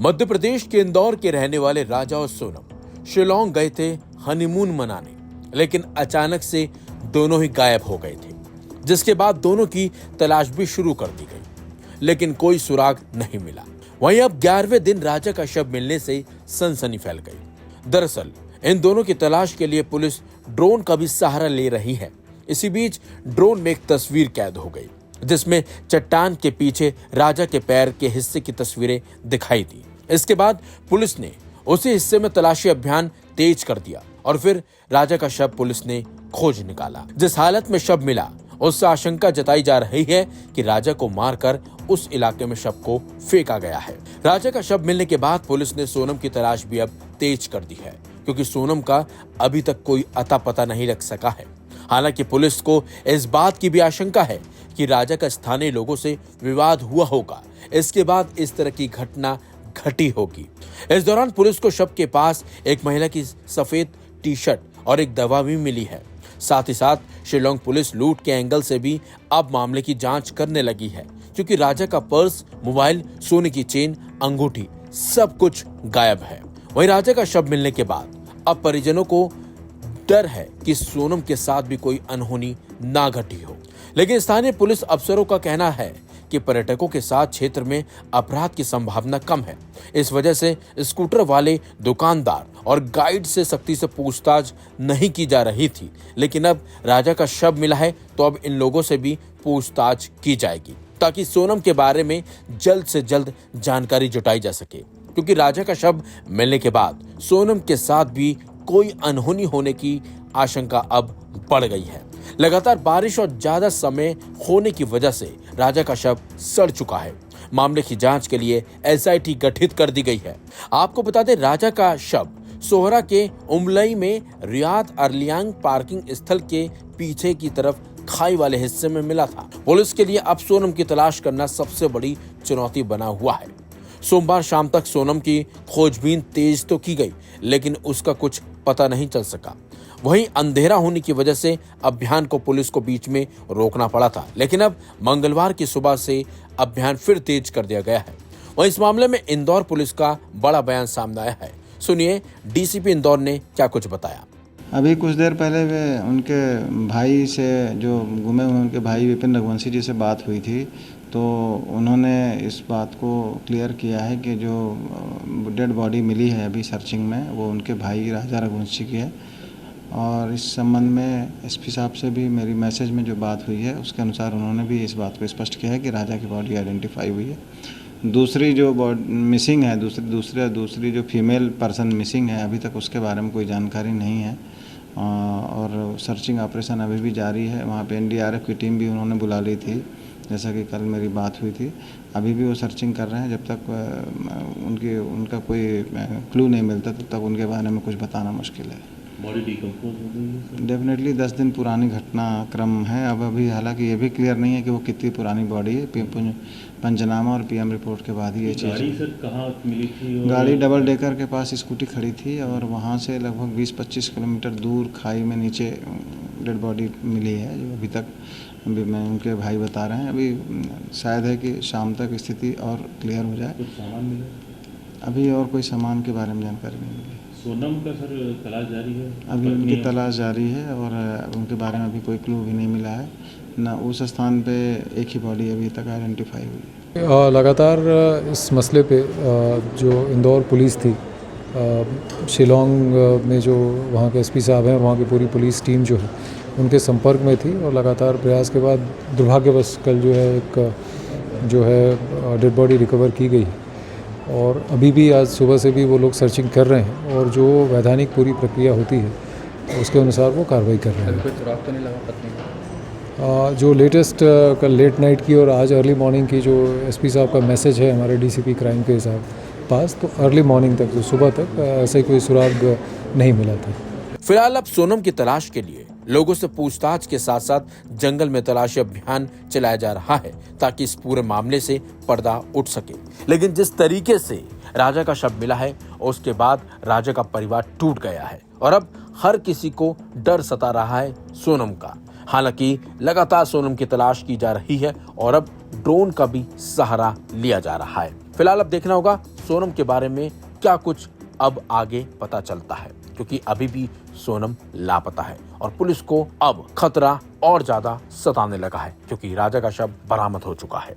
मध्य प्रदेश के इंदौर के रहने वाले राजा और सोनम शिलोंग गए थे हनीमून मनाने, लेकिन अचानक से दोनों ही गायब हो गए थे, जिसके बाद दोनों की तलाश भी शुरू कर दी गई, लेकिन कोई सुराग नहीं मिला। वहीं अब 11वें दिन राजा का शव मिलने से सनसनी फैल गई। दरअसल इन दोनों की तलाश के लिए पुलिस ड्रोन का भी सहारा ले रही है। इसी बीच ड्रोन में एक तस्वीर कैद हो गई, जिसमें चट्टान के पीछे राजा के पैर के हिस्से की तस्वीरें दिखाई दी। इसके बाद पुलिस ने उसी हिस्से में तलाशी अभियान तेज कर दिया और फिर राजा का शव पुलिस ने खोज निकाला। जिस हालत में शव मिला, उससे आशंका जताई जा रही है कि राजा को मारकर उस इलाके में शव को फेंका गया है। राजा का शव मिलने के बाद पुलिस ने सोनम की तलाश भी अब तेज कर दी है, क्योंकि सोनम का अभी तक कोई अता पता नहीं लग सका है। हालांकि पुलिस को इस बात की भी आशंका है कि राजा का स्थानीय लोगों से विवाद हुआ होगा, इसके बाद इस तरह की घटना घटी होगी। इस दौरान पुलिस को शव के पास एक महिला की सफेद टी शर्ट और एक दवा भी मिली है। साथ ही साथ शिलोंग पुलिस लूट के एंगल से भी अब मामले की जांच करने लगी है, क्योंकि राजा का पर्स, मोबाइल, सोने की चेन, अंगूठी सब कुछ गायब है। वहीं राजा का शव मिलने के बाद अब परिजनों को डर है कि सोनम के साथ भी कोई अनहोनी ना घटी हो। लेकिन स्थानीय पुलिस अफसरों का कहना है कि पर्यटकों के साथ क्षेत्र में अपराध की संभावना कम है। इस वजह से स्कूटर वाले दुकानदार और गाइड से सख्ती से पूछताछ नहीं की जा रही थी। लेकिन अब राजा का शव मिला है, तो अब इन लोगों से भी पूछताछ की जाएगी, ताकि सोनम के बारे में जल्द से जल्द जानकारी जुटाई जा सके। क्योंकि राजा का शव मिलने के बाद सोनम के साथ भी कोई अनहोनी होने की आशंका अब बढ़ गई है। लगातार बारिश और ज्यादा समय होने की वजह से राजा का शव सड़ चुका है। मामले की जांच के लिए एसआईटी गठित कर दी गई है। आपको बता दें, राजा का शव सोहरा के उमलई में रियाद अरलियांग पार्किंग स्थल के पीछे की तरफ खाई वाले हिस्से में मिला था। पुलिस के लिए अब सोनम की तलाश करना सबसे बड़ी चुनौती बना हुआ है। सोमवार शाम तक सोनम की खोजबीन तेज तो की गई, लेकिन उसका कुछ पता नहीं चल सका। वहीं अंधेरा होने की वजह से अभियान को पुलिस को बीच में रोकना पड़ा था, लेकिन अब मंगलवार की सुबह से अभियान फिर तेज कर दिया गया है। वहीं इस मामले में इंदौर पुलिस का बड़ा बयान सामने आया है। सुनिए डीसीपी इंदौर ने क्या कुछ बताया। अभी कुछ देर पहले वे उनके भाई से, जो गुमे हुए उनके भाई विपिन रघुवंशी जी से बात हुई थी, तो उन्होंने इस बात को क्लियर किया है कि जो डेड बॉडी मिली है अभी सर्चिंग में, वो उनके भाई राजा रघुवंशी की है। और इस संबंध में एसपी साहब से भी मेरी मैसेज में जो बात हुई है, उसके अनुसार उन्होंने भी इस बात को स्पष्ट किया है कि राजा की बॉडी आइडेंटिफाई हुई है। दूसरी जो मिसिंग है, दूसरी जो फीमेल पर्सन मिसिंग है, अभी तक उसके बारे में कोई जानकारी नहीं है और सर्चिंग ऑपरेशन अभी भी जारी है। वहाँ पे एनडीआरएफ की टीम भी उन्होंने बुला ली थी, जैसा कि कल मेरी बात हुई थी। अभी भी वो सर्चिंग कर रहे हैं। जब तक उनका कोई क्लू नहीं मिलता, तब तक उनके बारे में कुछ बताना मुश्किल है। बॉडी डिकम्पोज हो गई है? डेफिनेटली 10 दिन पुरानी घटनाक्रम है। अब अभी हालांकि ये भी क्लियर नहीं है कि वो कितनी पुरानी बॉडी है। पंचनामा और पीएम रिपोर्ट के बाद ही ये चीज़। गाड़ी सर कहाँ मिली थी? गाड़ी डबल डेकर के पास स्कूटी खड़ी थी और वहाँ से लगभग 20-25 किलोमीटर दूर खाई में नीचे डेड बॉडी मिली है, जो अभी तक मैं उनके भाई बता रहे हैं। अभी शायद है कि शाम तक स्थिति और क्लियर हो जाए। कुछ सामान मिला? अभी और कोई सामान के बारे में जानकारी नहीं मिली। सोनम का सर तलाश जारी है? अभी उनकी तलाश जारी है और उनके बारे में अभी कोई क्लू भी नहीं मिला है ना। उस स्थान पे एक ही बॉडी अभी तक आइडेंटिफाई हुई है। लगातार इस मसले पे जो इंदौर पुलिस थी, शिलोंग में जो वहाँ के एसपी साहब हैं, वहाँ की पूरी पुलिस टीम जो है उनके संपर्क में थी और लगातार प्रयास के बाद दुर्भाग्यवश कल जो है एक जो है डेड बॉडी रिकवर की गई और अभी भी आज सुबह से भी वो लोग सर्चिंग कर रहे हैं और जो वैधानिक पूरी प्रक्रिया होती है उसके अनुसार वो कार्रवाई कर रहे हैं। कोई सुराग तो नहीं लगा पत्नी का? जो लेटेस्ट कल लेट नाइट की और आज अर्ली मॉर्निंग की जो एसपी साहब का मैसेज है हमारे डीसीपी क्राइम के साहब पास, तो अर्ली मॉर्निंग तक, तो सुबह तक ऐसे कोई सुराग नहीं मिला था। फिलहाल अब सोनम की तलाश के लिए लोगों से पूछताछ के साथ साथ जंगल में तलाशी अभियान चलाया जा रहा है, ताकि इस पूरे मामले से पर्दा उठ सके। लेकिन जिस तरीके से राजा का शव मिला है, उसके बाद राजा का परिवार टूट गया है और अब हर किसी को डर सता रहा है सोनम का। हालांकि लगातार सोनम की तलाश की जा रही है और अब ड्रोन का भी सहारा लिया जा रहा है। फिलहाल अब देखना होगा सोनम के बारे में क्या कुछ अब आगे पता चलता है, क्योंकि अभी भी सोनम लापता है और पुलिस को अब खतरा और ज्यादा सताने लगा है, क्योंकि राजा का शव बरामद हो चुका है।